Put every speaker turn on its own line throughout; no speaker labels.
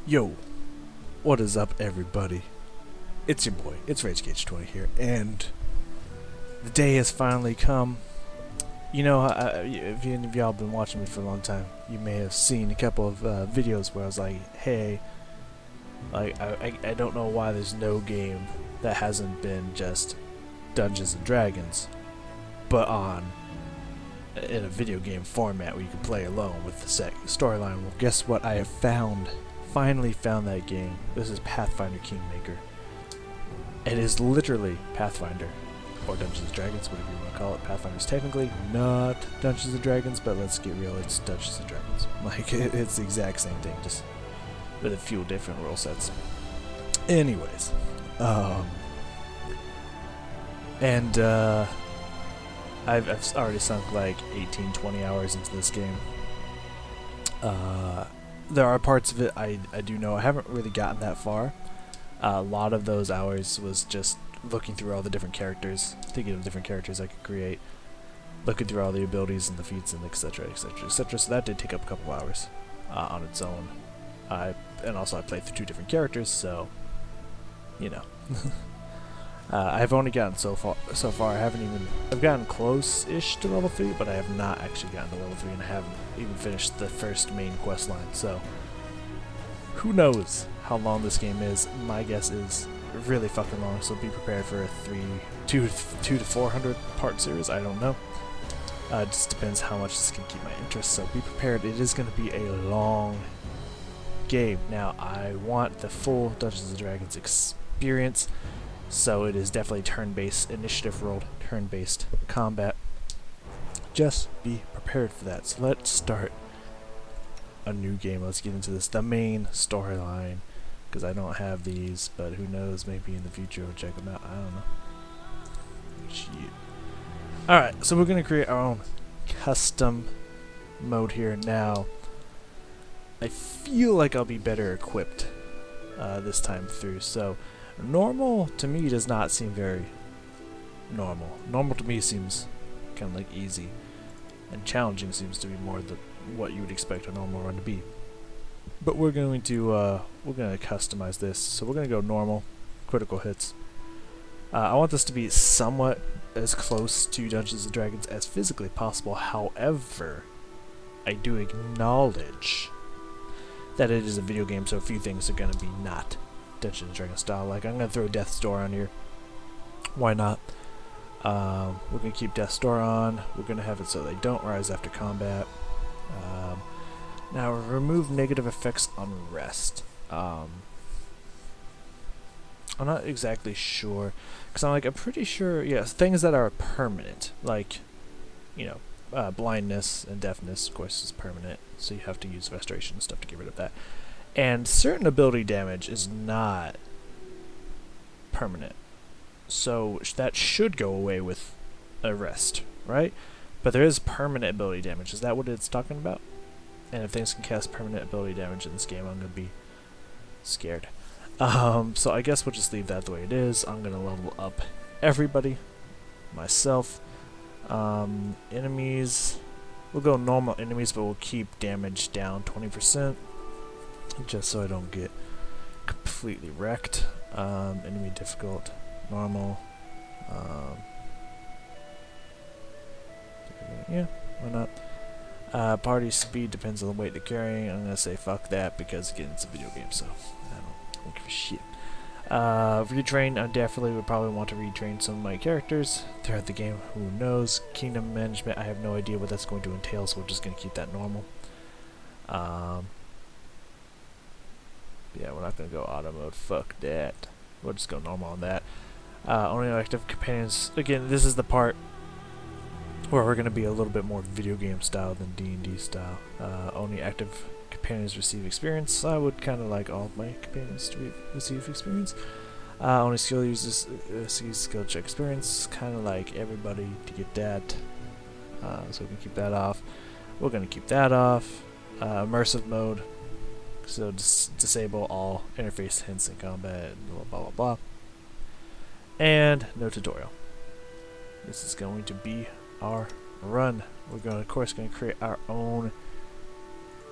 Yo, what is up, everybody? It's your boy, it's RageGage20 here, and the day has finally come. You know, if any of y'all been watching me for a long time, you may have seen a couple of videos where I was like, hey, like, I don't know why there's no game that hasn't been just Dungeons and Dragons, but in a video game format where you can play alone with the storyline. Well, guess what I have found? Finally found that game. This is Pathfinder Kingmaker. It is literally Pathfinder, or Dungeons and Dragons, whatever you want to call it. Pathfinder is technically not Dungeons and Dragons, but let's get real, it's Dungeons and Dragons. Like, it's the exact same thing, just with a few different rule sets. Anyways, I've already sunk like 18-20 hours into this game. There are parts of it I do know. I haven't really gotten that far. A lot of those hours was just looking through all the different characters, thinking of different characters I could create, looking through all the abilities and the feats and etc, etc, etc. So that did take up a couple hours on its own. And also I played through 2 different characters, so you know. I've only gotten so far. I've gotten close-ish to level 3, but I have not actually gotten to level 3, and I haven't even finished the first main quest line. So who knows how long this game is? My guess is really fucking long. So be prepared for a 2 to 400 part series. I don't know. It just depends how much this can keep my interest. So be prepared. It is going to be a long game. Now I want the full Dungeons and Dragons experience. So it is definitely turn-based initiative rolled, turn-based combat. Just be prepared for that. So let's start a new game. Let's get into this. The main storyline, because I don't have these, but who knows? Maybe in the future we'll check them out. I don't know. Shit. All right, so we're gonna create our own custom mode here. Now, I feel like I'll be better equipped this time through. So. Normal to me does not seem very normal. Normal to me seems kind of like easy, and challenging seems to be more what you would expect a normal run to be. But we're going to customize this. So we're going to go normal, critical hits. I want this to be somewhat as close to Dungeons and Dragons as physically possible. However, I do acknowledge that it is a video game, so a few things are going to be not Dungeons and Dragons style. Like, I'm gonna throw Death's Door on here. Why not? We're gonna keep Death's Door on. We're gonna have it so they don't rise after combat. Now remove negative effects on rest. I'm not exactly sure, because I'm pretty sure, yes, things that are permanent, like, you know, blindness and deafness, of course, is permanent, so you have to use restoration and stuff to get rid of that. And certain ability damage is not permanent. So that should go away with a rest, right? But there is permanent ability damage. Is that what it's talking about? And if things can cast permanent ability damage in this game, I'm going to be scared. So I guess we'll just leave that the way it is. I'm going to level up everybody. Myself. Enemies. We'll go normal enemies, but we'll keep damage down 20%. Just so I don't get completely wrecked. Enemy difficult, normal. Yeah, why not? Party speed depends on the weight they're carrying. I'm gonna say fuck that, because again, it's a video game, so I don't give a shit. Retrain, I definitely would probably want to retrain some of my characters throughout the game. Who knows? Kingdom management, I have no idea what that's going to entail, so we're just gonna keep that normal. Yeah, we're not going to go auto mode. Fuck that. We'll just go normal on that. Only active companions. Again, this is the part where we're going to be a little bit more video game style than D&D style. Only active companions receive experience. I would kind of like all of my companions to receive experience. Only skill users receive skill check experience. Kind of like everybody to get that. So we can keep that off. We're going to keep that off. Immersive mode. So disable all interface hints in combat, blah blah blah blah. And no tutorial. This is going to be our run. We're going to, of course, create our own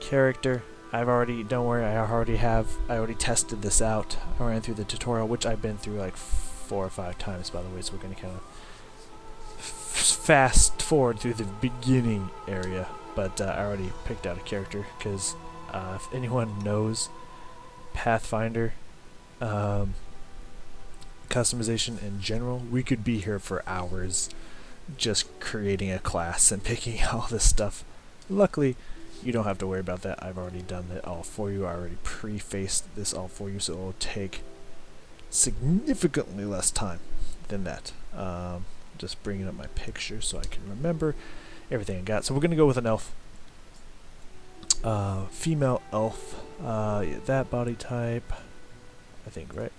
character. don't worry, I already tested this out. I ran through the tutorial, which I've been through like 4 or 5 times, by the way, so we're going to kind of fast forward through the beginning area. But I already picked out a character, because if anyone knows Pathfinder customization in general, we could be here for hours just creating a class and picking all this stuff. Luckily, you don't have to worry about that. I've already done it all for you. I already prefaced this all for you, so it will take significantly less time than that. Just bringing up my picture so I can remember everything I got. So we're going to go with an elf. Female elf. Yeah, that body type. I think, right?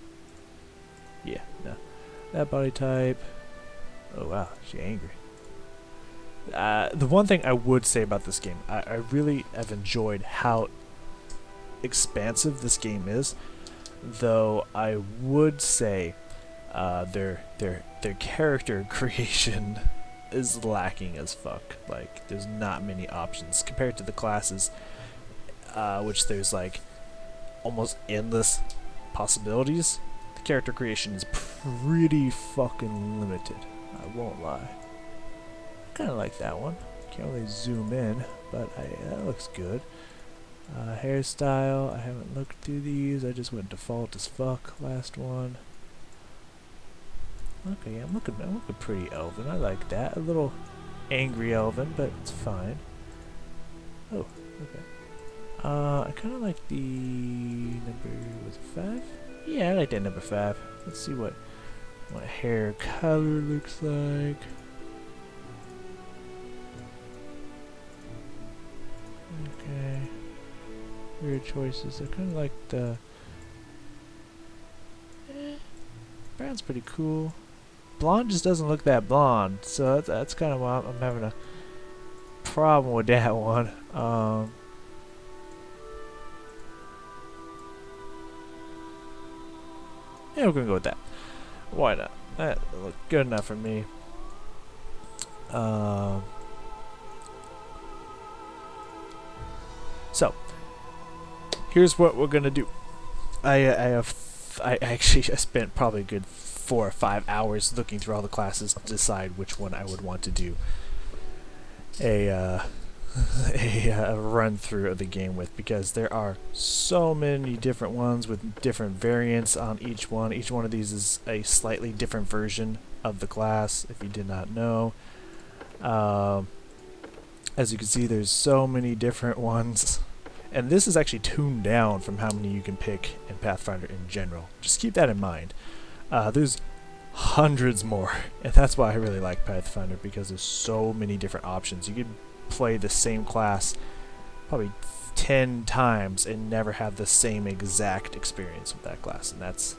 Yeah, no. That body type. Oh wow, she's angry. The one thing I would say about this game, I really have enjoyed how expansive this game is, though I would say their character creation is lacking as fuck. Like, there's not many options compared to the classes, which there's like almost endless possibilities. The character creation is pretty fucking limited, I won't lie. Kind of like that one. Can't really zoom in, but that looks good. Hairstyle, I haven't looked through these. I just went default as fuck. Last one. Okay, I'm looking pretty elven. I like that. A little angry elven, but it's fine. Oh, okay. I kind of like the number, was it 5? Yeah, I like that number 5. Let's see what hair color looks like. Okay. Weird choices. I kind of like the... brown's pretty cool. Blonde just doesn't look that blonde, so that's kind of why I'm having a problem with that one. Yeah, we're gonna go with that. Why not? That looked good enough for me. So here's what we're gonna do. I spent probably a good 4 or 5 hours looking through all the classes to decide which one I would want to do a run through of the game with, because there are so many different ones with different variants on each one. Each one of these is a slightly different version of the class, if you did not know. As you can see, there's so many different ones, and this is actually tuned down from how many you can pick in Pathfinder in general. Just keep that in mind. There's hundreds more, and that's why I really like Pathfinder, because there's so many different options. You could play the same class probably 10 times and never have the same exact experience with that class, and that's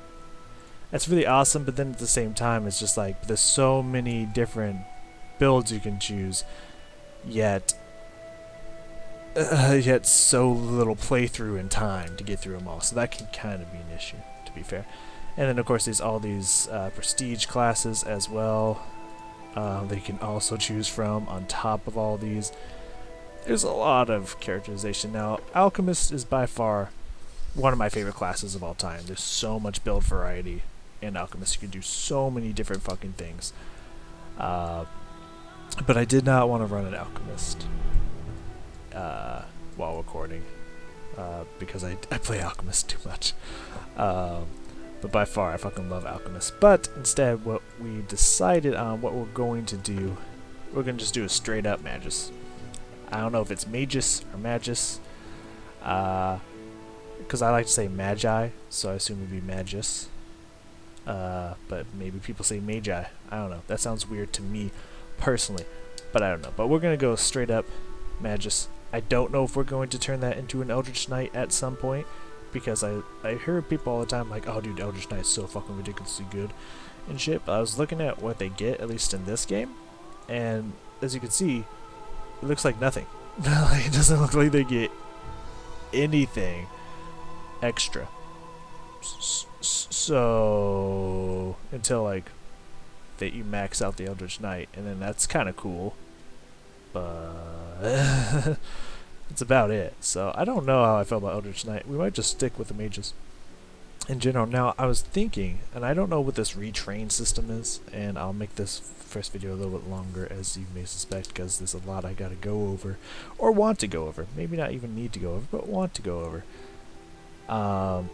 really awesome. But then at the same time, it's just like there's so many different builds you can choose, yet so little playthrough and time to get through them all, so that can kind of be an issue, to be fair. And then of course there's all these prestige classes as well that you can also choose from on top of all these. There's a lot of characterization. Now, Alchemist is by far one of my favorite classes of all time. There's so much build variety in Alchemist. You can do so many different fucking things. But I did not want to run an Alchemist while recording because I play Alchemist too much. But by far, I fucking love Alchemist. But instead, what we decided on, what we're going to do, we're going to just do a straight up Magus. I don't know if it's Magus or Magus, because I like to say Magi, so I assume it would be Magus. But maybe people say Magi. I don't know. That sounds weird to me personally, but I don't know. But we're going to go straight up Magus. I don't know if we're going to turn that into an Eldritch Knight at some point, because I hear people all the time like, oh dude, Eldritch Knight is so fucking ridiculously good and shit. But I was looking at what they get, at least in this game, and as you can see, it looks like nothing. It doesn't look like they get anything extra. So until like that you max out the Eldritch Knight, and then that's kind of cool. But That's about it. So I don't know how I feel about Eldritch Knight. We might just stick with the mages in general. Now, I was thinking, and I don't know what this retrain system is, and I'll make this first video a little bit longer, as you may suspect, because there's a lot I gotta go over, or want to go over. Maybe not even need to go over, but want to go over. But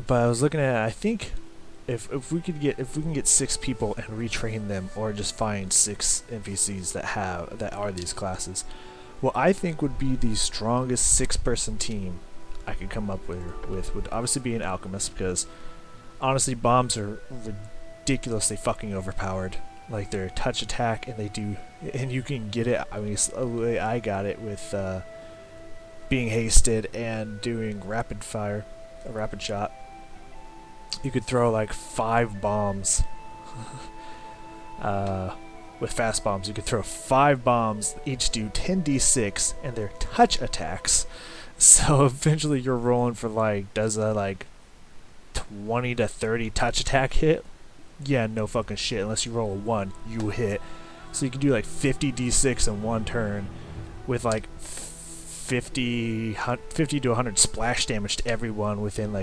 I was looking at it, I think if we can get 6 people and retrain them, or just find 6 NPCs that are these classes, what I think would be the strongest 6-person team I could come up with would obviously be an alchemist, because honestly bombs are ridiculously fucking overpowered. Like, their touch attack, and you can get it. I mean, I got it with being hasted and doing rapid fire, a rapid shot. You could throw like 5 bombs. With fast bombs, you could throw 5 bombs, each do 10d6, and they're touch attacks. So eventually you're rolling for does a 20 to 30 touch attack hit? Yeah, no fucking shit. Unless you roll a 1, you hit. So you can do 50 d6 in one turn with 50 to 100 splash damage to everyone within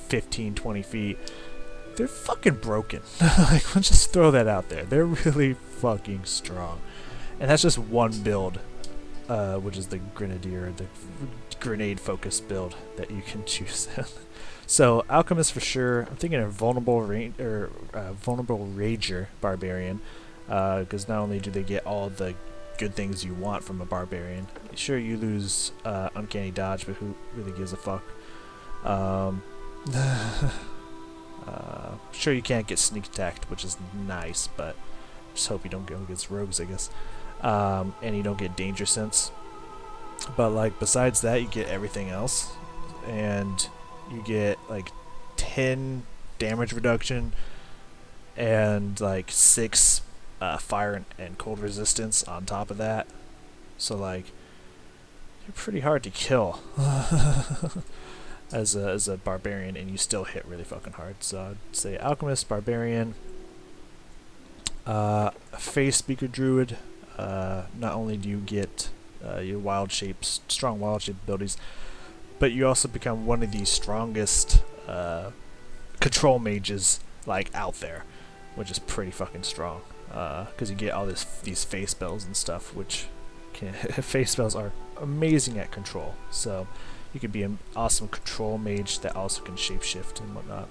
15-20 feet. They're fucking broken. Let's just throw that out there. They're really fucking strong. And that's just one build, which is the Grenadier, the grenade focused build that you can choose. So Alchemist for sure. I'm thinking of vulnerable Rager Barbarian, because not only do they get all the good things you want from a Barbarian, sure you lose Uncanny Dodge, but who really gives a fuck? Sure you can't get sneak attacked, which is nice, but just hope you don't go against rogues, I guess. And you don't get danger sense. But besides that, you get everything else, and you get 10 damage reduction and 6 fire and cold resistance on top of that. So you're pretty hard to kill as a barbarian, and you still hit really fucking hard. So I'd say alchemist, barbarian, face speaker druid. Not only do you get your strong wild shape abilities, but you also become one of the strongest control mages out there, which is pretty fucking strong. Because you get all these face spells and stuff, which face spells are amazing at control. So you could be an awesome control mage that also can shapeshift and whatnot.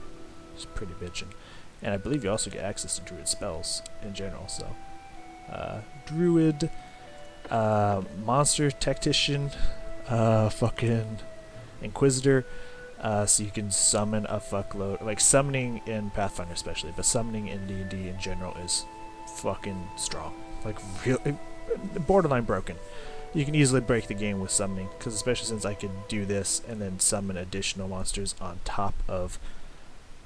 It's pretty bitchin'. And I believe you also get access to druid spells in general. So druid, monster tactician, fucking inquisitor. So you can summon a fuckload. Summoning in Pathfinder especially, but summoning in D&D in general is fucking strong. Real borderline broken. You can easily break the game with summoning, because especially since I can do this and then summon additional monsters on top of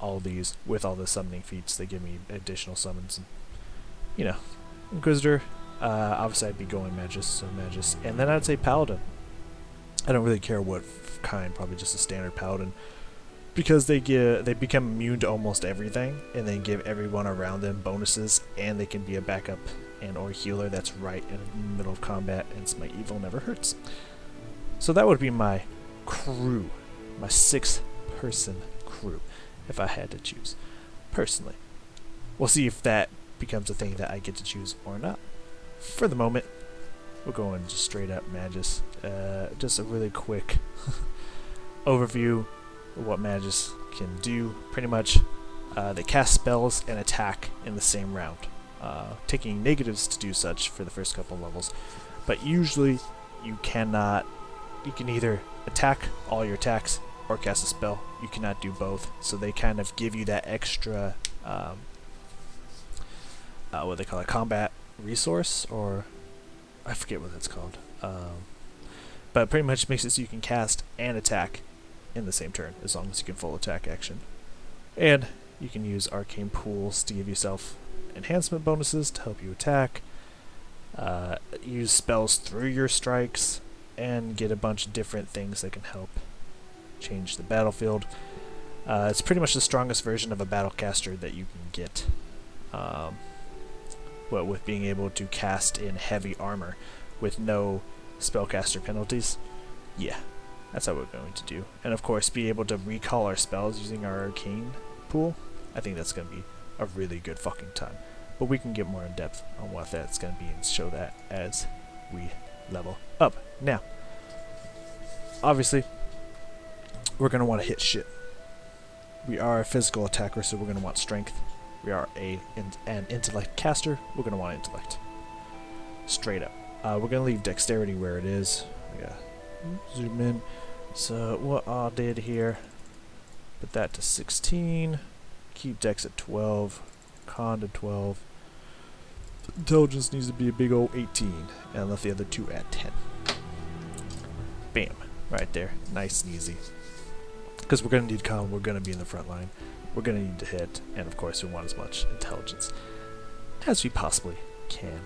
all these with all the summoning feats. They give me additional summons. And, Inquisitor. Obviously I'd be going Magus, so Magus. And then I'd say Paladin. I don't really care what kind, probably just a standard Paladin, because they become immune to almost everything, and they give everyone around them bonuses, and they can be a backup and or healer that's right in the middle of combat, and it's my evil never hurts. So that would be my crew, my 6-person crew, if I had to choose. Personally, we'll see if that becomes a thing that I get to choose or not. For the moment, we're going just straight up Magus. Just a really quick overview of what Magus can do. Pretty much, they cast spells and attack in the same round, taking negatives to do such for the first couple levels. But usually, you can either attack all your attacks or cast a spell. You cannot do both, so they kind of give you that extra, what they call a combat resource, or I forget what that's called. But pretty much makes it so you can cast and attack in the same turn, as long as you can full attack action. And you can use arcane pools to give yourself enhancement bonuses to help you attack, use spells through your strikes, and get a bunch of different things that can help change the battlefield. It's pretty much the strongest version of a battlecaster that you can get, with being able to cast in heavy armor with no spellcaster penalties. Yeah, that's how we're going to do. And of course, be able to recall our spells using our arcane pool. I think that's going to be a really good fucking time. But we can get more in depth on what that's going to be and show that as we level up. Now, obviously, we're going to want to hit shit. We are a physical attacker, so we're going to want strength. We are an intellect caster. We're going to want intellect. Straight up. We're going to leave dexterity where it is. Yeah. Zoom in. So what I did here, put that to 16. Keep dex at 12. Con to 12. Intelligence needs to be a big old 18. And left the other two at 10. Bam. Right there. Nice and easy. Because we're going to need con, we're going to be in the front line. We're going to need to hit, and of course we want as much intelligence as we possibly can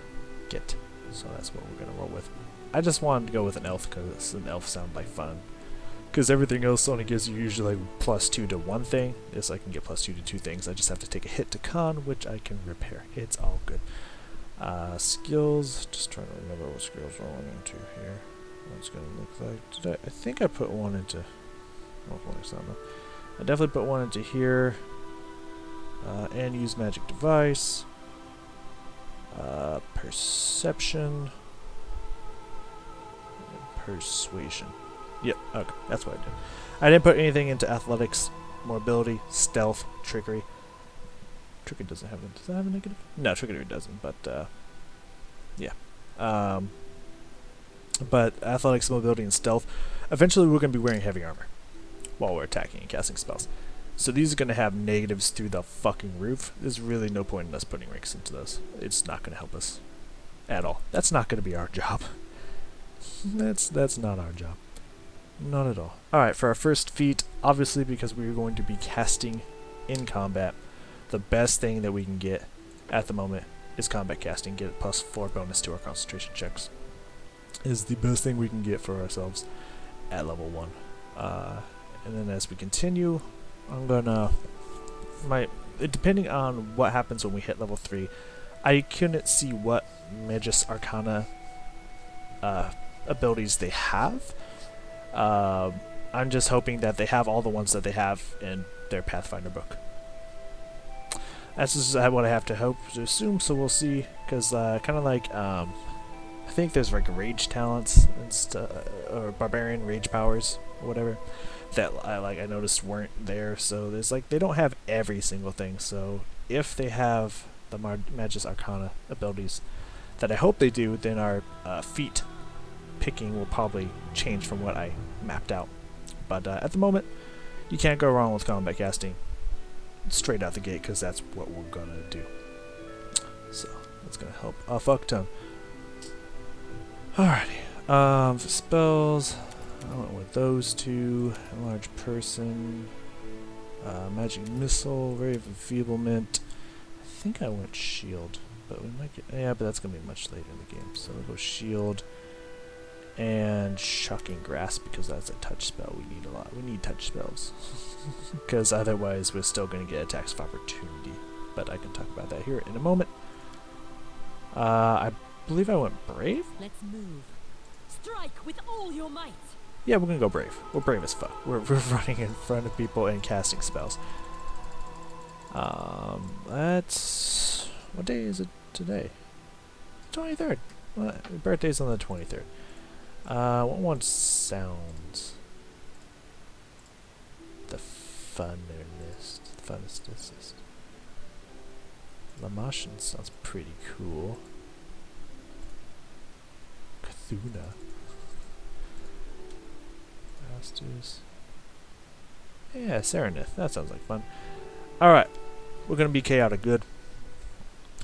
get. So that's what we're going to roll with. I just wanted to go with an elf because an elf sounds like fun. Because everything else only gives you usually like +2 to one thing. This I can get +2 to two things. I just have to take a hit to con, which I can repair. It's all good. Skills, just trying to remember what skills we're rolling into here. What it's going to look like. I think I put one into... I definitely put one into here. And use magic device. Perception. And persuasion. Yep, okay, that's what I did. I didn't put anything into athletics, mobility, stealth, trickery. Trickery does that have a negative? No, trickery doesn't, but yeah. But athletics, mobility, and stealth. Eventually we're going to be wearing heavy armor while we're attacking and casting spells. So these are going to have negatives through the fucking roof. There's really no point in us putting ranks into those. It's not going to help us at all. That's not going to be our job. That's not our job. Not at all. Alright, for our first feat, obviously because we're going to be casting in combat, the best thing that we can get at the moment is combat casting. Get +4 bonus to our concentration checks. Is the best thing we can get for ourselves at level 1. And then as we continue, I'm gonna... depending on what happens when we hit level 3, I couldn't see what Magus Arcana abilities they have. I'm just hoping that they have all the ones that they have in their Pathfinder book. That's just what I have to hope to assume, so we'll see. Because kind of like, I think there's like rage talents and stuff, or barbarian rage powers, or whatever, that I noticed weren't there. So there's like, they don't have every single thing. So if they have the Magus Arcana abilities that I hope they do, then our feat picking will probably change from what I mapped out. But at the moment, you can't go wrong with combat casting straight out the gate, because that's what we're gonna do. So that's gonna help a fuck ton. Alrighty. For spells, I went with those two. Enlarge person, magic missile, ray of enfeeblement. I think I went shield, but we might get, yeah, but that's gonna be much later in the game. So we'll go shield and shocking grasp, because that's a touch spell. We need a lot. We need touch spells, because otherwise we're still going to get attacks of opportunity. But I can talk about that here in a moment. I believe I went brave.
Let's move. Strike with all your might.
Yeah, we're gonna go brave. We're brave as fuck. We're running in front of people and casting spells. That's, what day is it today? 23rd. Well, my birthday's on the 23rd. What one sounds the funnest? Lamashan sounds pretty cool. Cthulhu. Masters. Yeah, Serenith. That sounds like fun. Alright. We're gonna be chaotic good.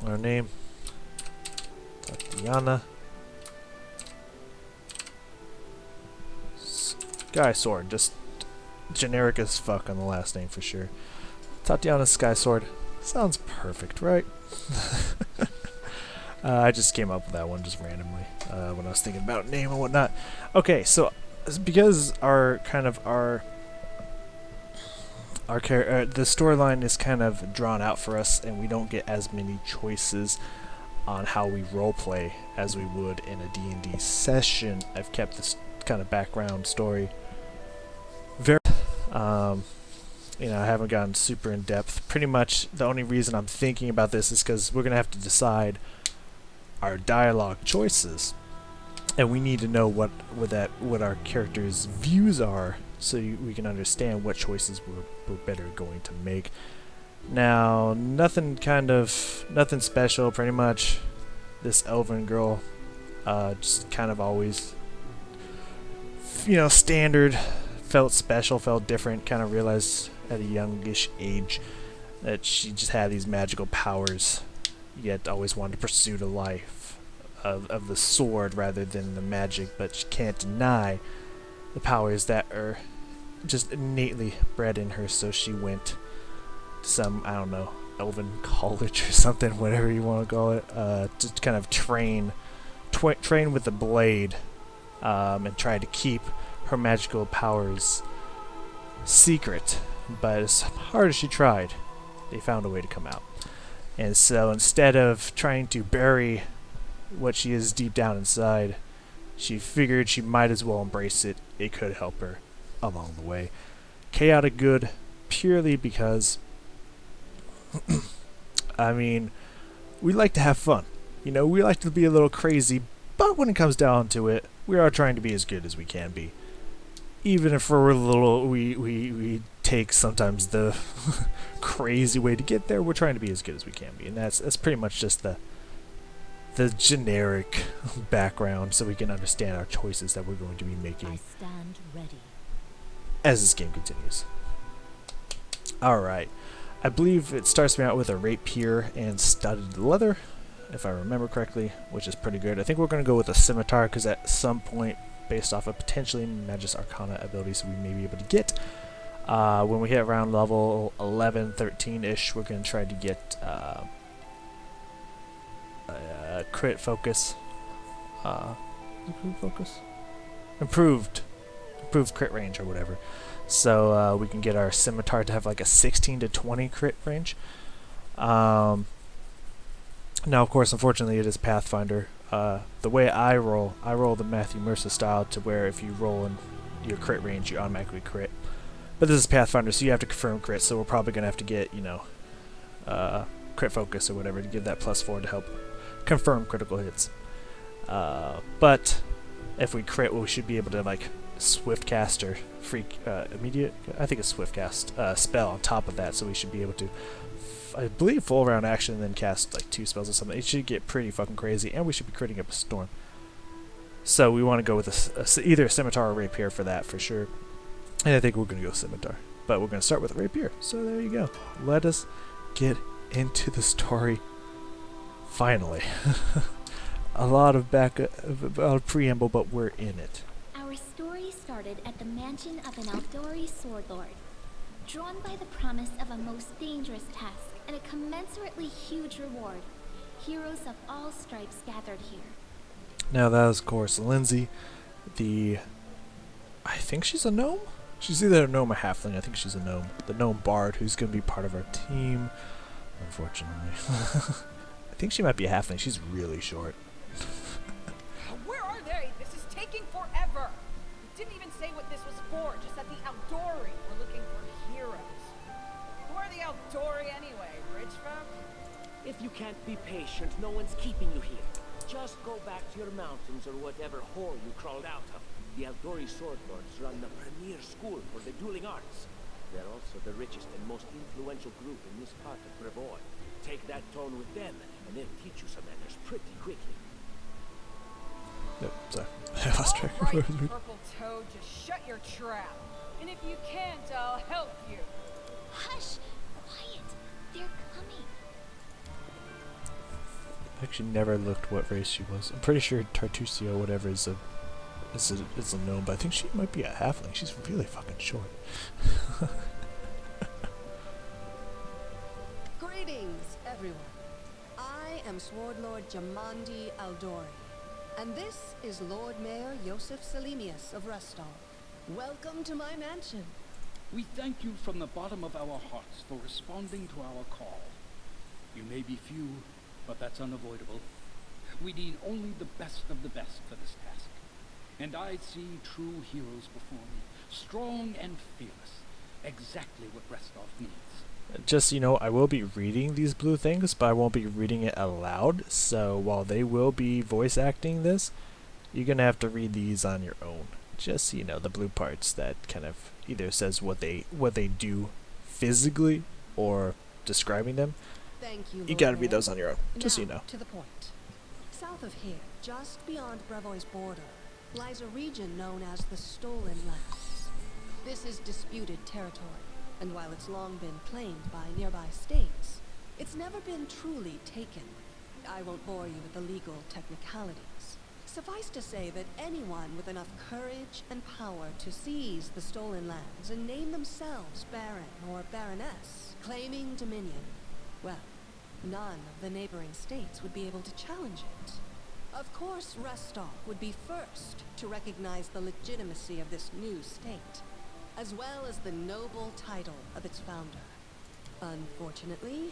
Our name, Tatiana. Sky Sword, just generic as fuck on the last name for sure. Tatiana Sky Sword. Sounds perfect, right? I just came up with that one just randomly when I was thinking about name and whatnot. Okay, so because the storyline is kind of drawn out for us and we don't get as many choices, on how we roleplay as we would in a D&D session. I've kept this kind of background story very, you know, I haven't gotten super in depth. Pretty much the only reason I'm thinking about this is because we're gonna have to decide our dialogue choices, and we need to know what our characters' views are, so we can understand what choices we're better going to make. Now, nothing special. Pretty much, this elven girl, just kind of always, you know, standard. Felt special, felt different. Kind of realized at a youngish age that she just had these magical powers, yet always wanted to pursue the life of the sword rather than the magic. But she can't deny the powers that are just innately bred in her. So she went to some, I don't know, elven college or something, whatever you want to call it, to kind of train with the blade, and try to keep her magical powers secret. But as hard as she tried, they found a way to come out. And so instead of trying to bury what she is deep down inside, she figured she might as well embrace it. It could help her along the way. Chaotic good purely because I mean, we like to have fun. You know, we like to be a little crazy, but when it comes down to it, we are trying to be as good as we can be. Even if we're a little, we take sometimes the crazy way to get there, we're trying to be as good as we can be. And that's pretty much just the generic background, so we can understand our choices that we're going to be making
I stand ready.
as this game continues. Alright. I believe it starts me out with a rapier and studded leather, if I remember correctly, which is pretty good. I think we're going to go with a scimitar, because at some point, based off of potentially Magus Arcana abilities we may be able to get, when we hit around level 11, 13-ish, we're going to try to get crit focus. Improved crit range or whatever. So we can get our scimitar to have like a 16 to 20 crit range. Now, of course, unfortunately, it is Pathfinder. The way I roll the Matthew Mercer style, to where if you roll in your crit range, you automatically crit. But this is Pathfinder, so you have to confirm crit, so we're probably going to have to get, you know, crit focus or whatever to give that +4 to help confirm critical hits. But if we crit, we should be able to, like, swift cast or immediate, I think it's swift cast, spell on top of that, so we should be able to, I believe, full round action and then cast like 2 spells or something. It should get pretty fucking crazy, and we should be critting up a storm. So we want to go with either a scimitar or rapier for that, for sure. And I think we're going to go scimitar. But we're going to start with a rapier. So there you go. Let us get into the story. Finally. A lot of preamble, but we're in it.
Our story started at the mansion of an Aldori sword lord. Drawn by the promise of a most dangerous task and a commensurately huge reward, heroes of all stripes gathered here.
Now that is, of course, Lindsay, I think she's a gnome? She's either a gnome or halfling. I think she's a gnome. The gnome bard who's going to be part of our team, unfortunately. I think she might be a halfling. She's really short.
Where are they? This is taking forever. You didn't even say what this was for, just that the Aldori were looking for heroes. Who are the Aldori anyway, rich folk?
If you can't be patient, no one's keeping you here. Just go back to your mountains or whatever hole you crawled out of. The Aldori sword lords run the premier school for the dueling arts. They're also the richest and most influential group in this part of Brevoy. Take that tone with them, and they'll teach you some manners pretty quickly.
Yep, sorry. I lost track of
All
where
right,
I was.
Purple Toad, just shut your trap. And if you can't, I'll help you.
Hush! Quiet! They're coming.
I actually never looked what race she was. I'm pretty sure Tartusio, whatever, is a gnome, but I think she might be a halfling. She's really fucking short.
Greetings, everyone. I am Sword Lord Jamandi Aldori, and this is Lord Mayor Yosef Salimius of Rustall. Welcome to my mansion.
We thank you from the bottom of our hearts for responding to our call. You may be few, but that's unavoidable. We need only the best of the best for this task. And I see true heroes before me, strong and fearless. Exactly what Restov needs.
Just so you know, I will be reading these blue things, but I won't be reading it aloud. So while they will be voice acting this, you're gonna have to read these on your own. Just so you know, the blue parts that kind of either says what they do physically or describing them.
Thank you,
You
Lord
gotta
Mayor.
read those on your own, just so you
Now,
know.
to the point. South of here, just beyond Brevoy's border, lies a region known as the Stolen Lands. This is disputed territory, and while it's long been claimed by nearby states, it's never been truly taken. I won't bore you with the legal technicalities. Suffice to say that anyone with enough courage and power to seize the Stolen Lands and name themselves Baron or Baroness, claiming dominion, well, none of the neighboring states would be able to challenge it. Of course, Restov would be first to recognize the legitimacy of this new state, as well as the noble title of its founder. Unfortunately,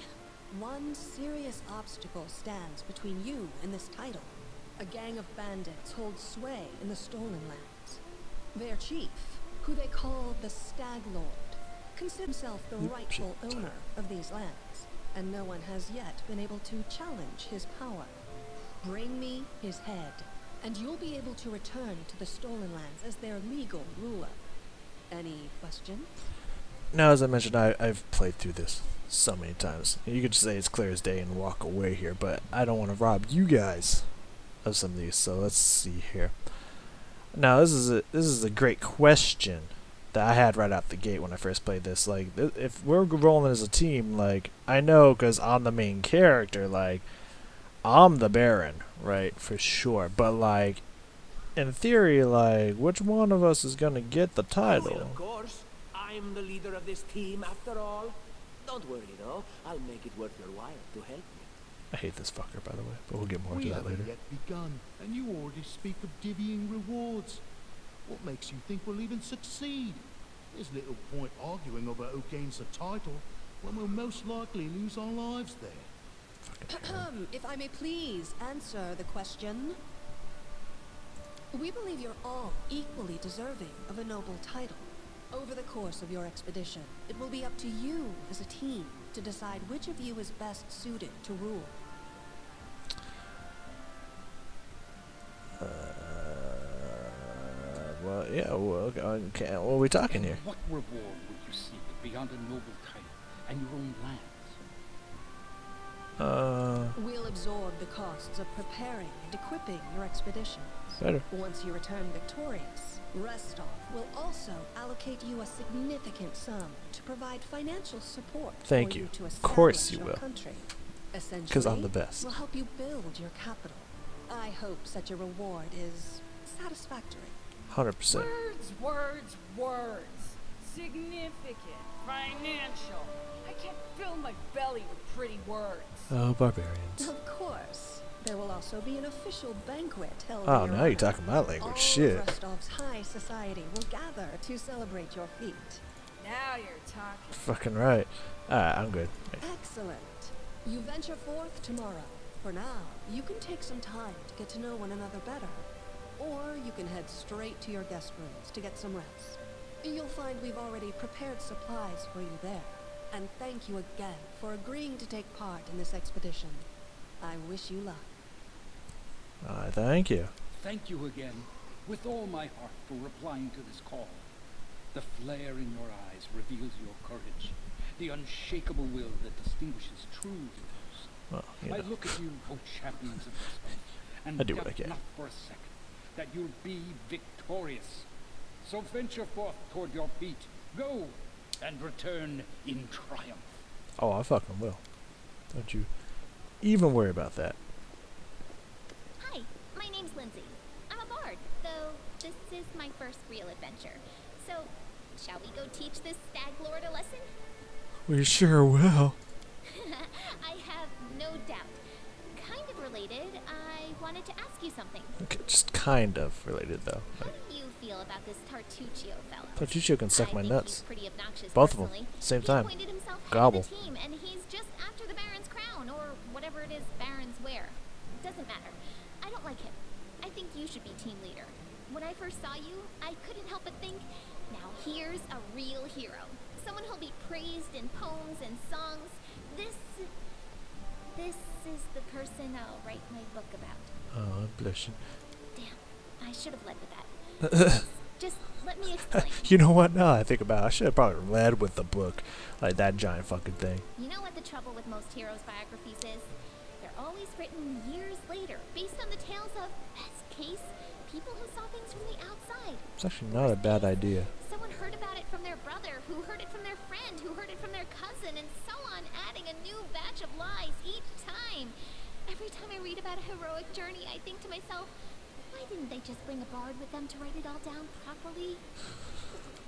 one serious obstacle stands between you and this title. A gang of bandits holds sway in the Stolen Lands. Their chief, who they call the Stag Lord, considers himself the rightful owner of these lands, and no one has yet been able to challenge his power. Bring me his head, and you'll be able to return to the Stolen Lands as their legal ruler. Any question?
Now, as I mentioned, I've played through this so many times. You could just say it's clear as day and walk away here, but I don't want to rob you guys of some of these. So let's see here. Now, this is a great question that I had right out the gate when I first played this. Like, if we're rolling as a team, like, I know because I'm the main character, like, I'm the Baron, right, for sure. But, like, in theory, like, which one of us is gonna get the
Well,
title?
of course. I'm the leader of this team, after all. Don't worry, though. I'll make it worth your while to help you.
I hate this fucker, by the way, but we'll get more
We
into that
haven't
later.
yet begun, and you already speak of divvying rewards. What makes you think we'll even succeed? There's little point arguing over who gains the title when we'll most likely lose our lives there.
If I may please answer the question. We believe you're all equally deserving of a noble title. Over the course of your expedition, it will be up to you as a team to decide which of you is best suited to rule.
Well, yeah, well, okay, what are we talking here?
And what reward would you seek beyond a noble title and your own lands?
We'll absorb the costs of preparing and equipping your expeditions.
Better.
Once you return victorious, Restov will also allocate you a significant sum to provide financial support
Thank
for
you.
you to
Of course
establish
you
your
will.
country. Essentially,
'Cause I'm the best.
We'll help you build your capital. I hope such a reward is satisfactory.
100%.
Words, words, words. Significant, financial. I can't fill my belly with pretty words.
Oh, barbarians.
Of course. There will also be an official banquet held
Oh,
in your
now you're
honor.
talking my language.
All
Shit.
of Rostov's high society will gather to celebrate your feat.
Now you're talking.
Fucking right. Alright, I'm good.
Excellent. You venture forth tomorrow. For now, you can take some time to get to know one another better. Or you can head straight to your guest rooms to get some rest. You'll find we've already prepared supplies for you there. And thank you again for agreeing to take part in this expedition. I wish you luck.
Thank you.
Thank you again, with all my heart, for replying to this call. The flare in your eyes reveals your courage, the unshakable will that distinguishes true heroes.
Well, you
I
know.
look at you, O champions of Rostov, and
I do what I
doubt
can.
not for a second that you'll be victorious. So venture forth toward your feet. Go, and return in triumph.
Oh, I fucking will. Don't you even worry about that.
Hi, my name's Lindsay. I'm a bard, though this is my first real adventure. So, shall we go teach this stag lord a lesson?
We sure will.
I have no doubt. Kind of related, I wanted to ask you something.
Okay, just kind of related, though.
How do you feel about this Tartuccio fellow?
Tartuccio can suck
I
my
think
nuts.
he's pretty obnoxious
Both of them,
personally.
same
He
time.
appointed himself head
Gobble.
of the team, and he's just after the Baron's crown, or whatever it is Baron you should be team leader. When I first saw you, I couldn't help but think, now here's a real hero. Someone who'll be praised in poems and songs. This is the person I'll write my book about.
Oh, I'm blushing.
Damn, I should have led with that. Just let me explain.
You know what? Now I think about it, I should have probably led with the book. Like that giant fucking thing.
You know what the trouble with most heroes' biographies is? They're always written years later, based on the tales of, best case, people who saw things from the outside.
It's actually not a bad idea.
Someone heard about it from their brother, who heard it from their friend, who heard it from their cousin, and so on, adding a new batch of lies each time. Every time I read about a heroic journey, I think to myself, why didn't they just bring a bard with them to write it all down properly?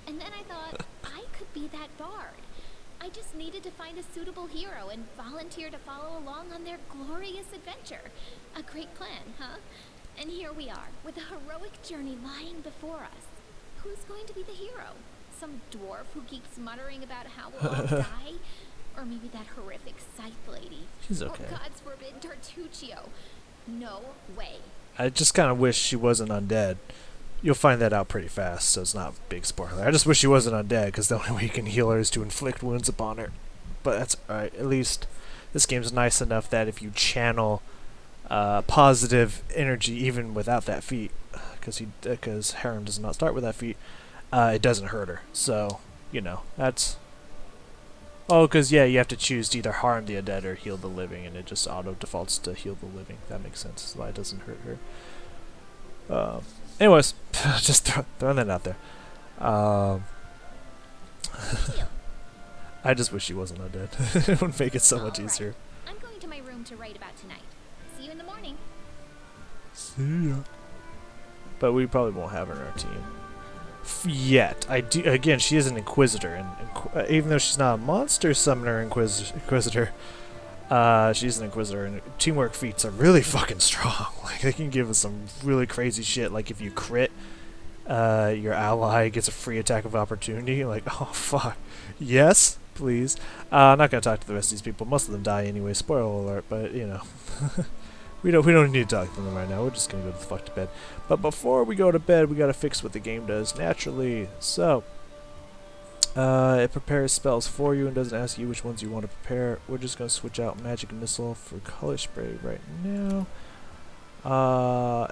And then I thought, I could be that bard. I just needed to find a suitable hero and volunteer to follow along on their glorious adventure. A great plan, huh? And here we are, with a heroic journey lying before us. Who's going to be the hero? Some dwarf who keeps muttering about how we'll all die? Or maybe that horrific scythe lady?
She's okay.
Or, God's forbid, Tartuccio. No way.
I just kind of wish she wasn't undead. You'll find that out pretty fast, so it's not a big spoiler. I just wish she wasn't undead, because the only way you can heal her is to inflict wounds upon her. But that's alright. At least this game's nice enough that if you channel positive energy even without that feat, because Harem does not start with that feat, it doesn't hurt her. So, you know, that's... Oh, because, yeah, you have to choose to either harm the undead or heal the living, and it just auto-defaults to heal the living. That makes sense. That's why it doesn't hurt her. Anyways, just throwing that out there. I just wish she wasn't undead. It would make it so much easier.
I'm going to my room to write about tonight. See you in the morning.
See ya. But we probably won't have her in our team. Yet. Again, she is an Inquisitor, and even though she's not a monster summoner Inquisitor, she's an Inquisitor, and teamwork feats are really fucking strong. Like, they can give us some really crazy shit, like if you crit, your ally gets a free attack of opportunity. Like, oh fuck. Yes, please. I'm not gonna talk to the rest of these people. Most of them die anyway, spoiler alert, but you know. We don't need to talk to them right now. We're just gonna go the fuck to bed. But before we go to bed, we gotta fix what the game does naturally. So, it prepares spells for you and doesn't ask you which ones you want to prepare. We're just gonna switch out Magic Missile for Color Spray right now,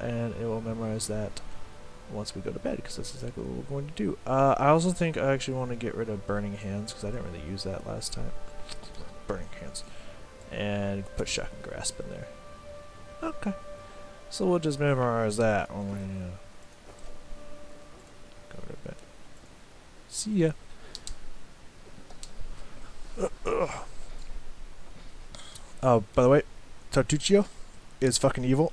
and it will memorize that once we go to bed, because that's exactly what we're going to do. I also think I actually want to get rid of Burning Hands, because I didn't really use that last time. Burning Hands, and put Shock and Grasp in there. Okay, so we'll just memorize that when we go to bed. See ya. Oh, by the way, Tartuccio is fucking evil,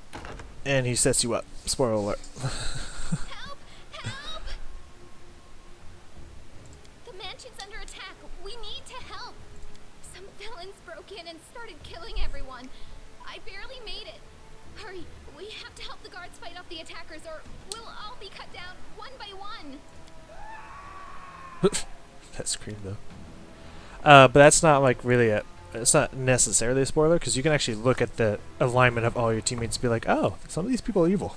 and he sets you up. Spoiler alert.
Help! Help! The mansion's under attack. We need to help. Some villains broke in and started killing everyone. I barely made it. Hurry, we have to help the guards fight off the attackers, or we'll all be cut down one by one.
That scream though. But that's not like really it's not necessarily a spoiler, because you can actually look at the alignment of all your teammates and be like, oh, some of these people are evil.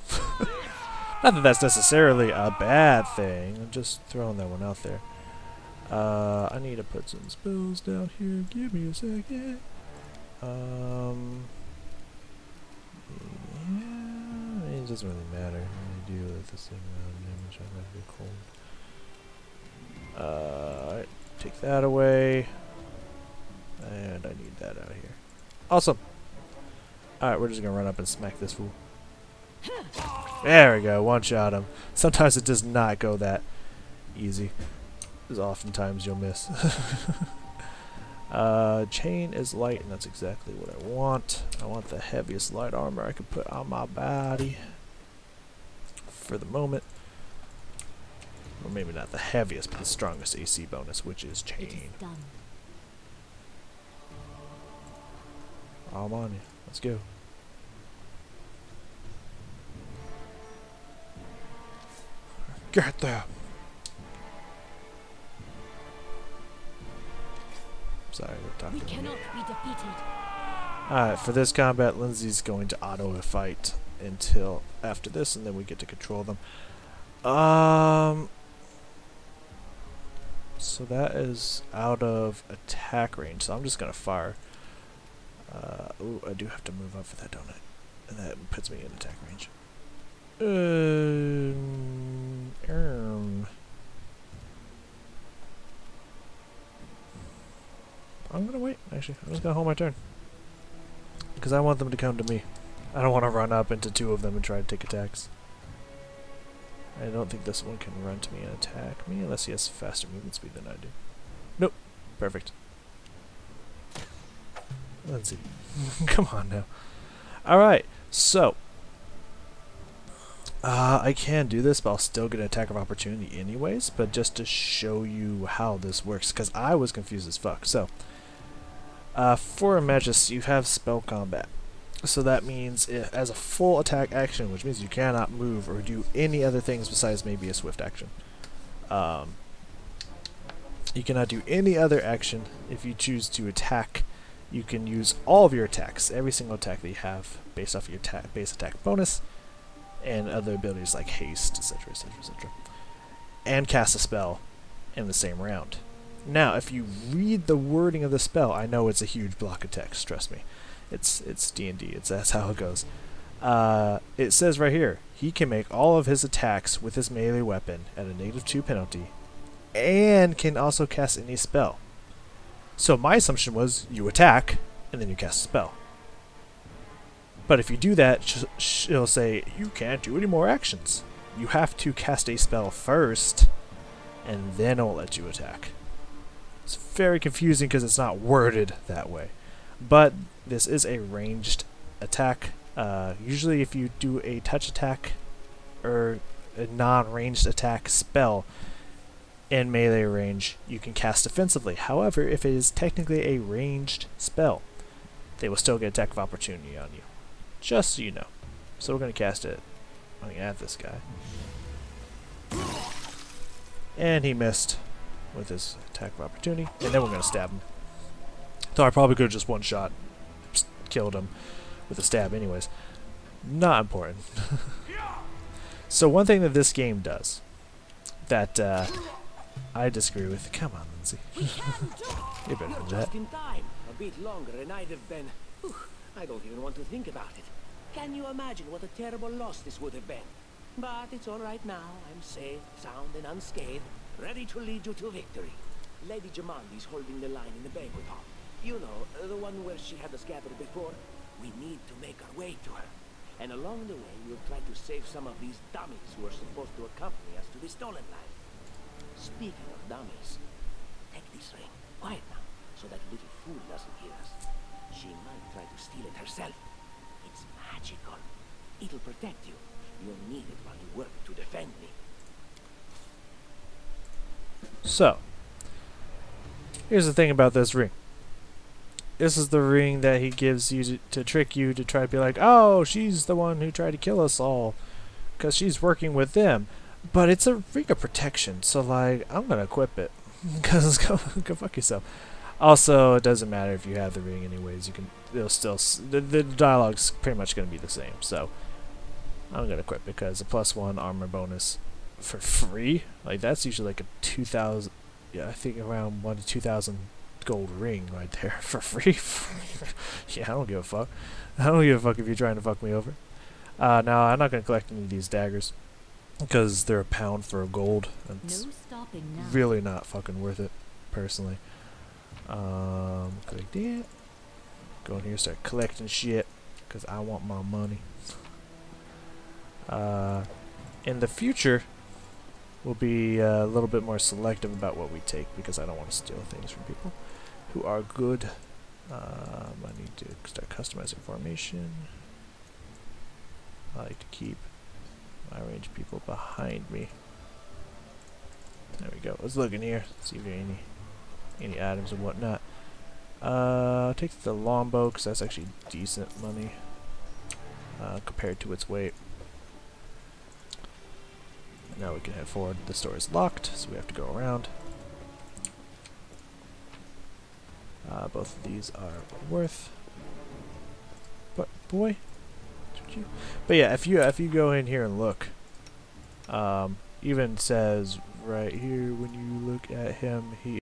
Not that that's necessarily a bad thing. I'm just throwing that one out there. I need to put some spells down here. Give me a second. Yeah, it doesn't really matter. I do with the same amount of damage. I'm gonna be cold. Alright, take that away. And I need that out here. Awesome. Alright, we're just gonna run up and smack this fool. There we go, one shot him. Sometimes it does not go that easy. Because oftentimes you'll miss. Chain is light, and that's exactly what I want. I want the heaviest light armor I can put on my body. For the moment. Or maybe not the heaviest, but the strongest AC bonus, which is chain.
It is done.
I'm on you. Let's go. Get there. Sorry, we're talking.
We cannot be defeated.
Alright, for this combat, Lindsay's going to auto a fight. until after this, and then we get to control them. So that is out of attack range, so I'm just gonna fire. Ooh, I do have to move up for that, don't I? And that puts me in attack range. I'm gonna wait, actually. I'm just gonna hold my turn. Because I want them to come to me. I don't want to run up into two of them and try to take attacks. I don't think this one can run to me and attack me unless he has faster movement speed than I do. Nope. Perfect. Let's see. Come on now. Alright, so. I can do this, but I'll still get an attack of opportunity anyways. But just to show you how this works, because I was confused as fuck. So, for a Magus, you have spell combat. So that means as a full attack action, which means you cannot move or do any other things besides maybe a swift action. You cannot do any other action. If you choose to attack, you can use all of your attacks, every single attack that you have, based off of your base attack bonus, and other abilities like haste, etc., etc., etc., and cast a spell in the same round. Now, if you read the wording of the spell, I know it's a huge block of text. Trust me. It's D&D. That's how it goes. It says right here, he can make all of his attacks with his melee weapon at a -2 penalty, and can also cast any spell. So my assumption was you attack, and then you cast a spell. But if you do that, she'll say, you can't do any more actions. You have to cast a spell first, and then it'll let you attack. It's very confusing because it's not worded that way. But this is a ranged attack. Usually if you do a touch attack or a non-ranged attack spell in melee range, you can cast defensively. However, if it is technically a ranged spell, they will still get attack of opportunity on you. Just so you know. So we're going to cast it. I'm going to add this guy. And he missed with his attack of opportunity. And then we're going to stab him. So I probably could have just one-shot killed him with a stab anyways. Not important. So one thing that this game does that I disagree with. Come on, Lindsay. You better than that.
Just in time. A bit longer and I'd have been... Whew, I don't even want to think about it. Can you imagine what a terrible loss this would have been? But it's all right now. I'm safe, sound, and unscathed, ready to lead you to victory. Lady Jamandi's holding the line in the banquet hall. You know, the one where she had us gathered before. We need to make our way to her. And along the way, we'll try to save some of these dummies who are supposed to accompany us to the stolen land. Speaking of dummies, take this ring. Quiet now, so that little fool doesn't hear us. She might try to steal it herself. It's magical. It'll protect you. You'll need it while you work to defend me.
So, here's the thing about this ring. This is the ring that he gives you to trick you to try to be like, oh, she's the one who tried to kill us all because she's working with them. But it's a ring of protection, so like, I'm going to equip it because go fuck yourself. Also, it doesn't matter if you have the ring anyways. You can, it'll still, the dialogue's pretty much going to be the same. So, I'm going to equip it because a +1 armor bonus for free, like that's usually like a 2,000, yeah, I think around 1 to 2,000 gold ring right there for free. Yeah, I don't give a fuck. I don't give a fuck if you're trying to fuck me over. Now I'm not gonna collect any of these daggers because they're £1 for a gold. It's really not fucking worth it, personally. Click that. Go in here, start collecting shit because I want my money. In the future, we'll be a little bit more selective about what we take because I don't want to steal things from people who are good. I need to start customizing formation. I like to keep my range people behind me. There we go. Let's look in here, see if there are any items and whatnot. I'll take the longbow because that's actually decent money compared to its weight. Now we can head forward. The store is locked, so we have to go around. Both of these are worth. But boy, you. But yeah, if you go in here and look, even says right here when you look at him, he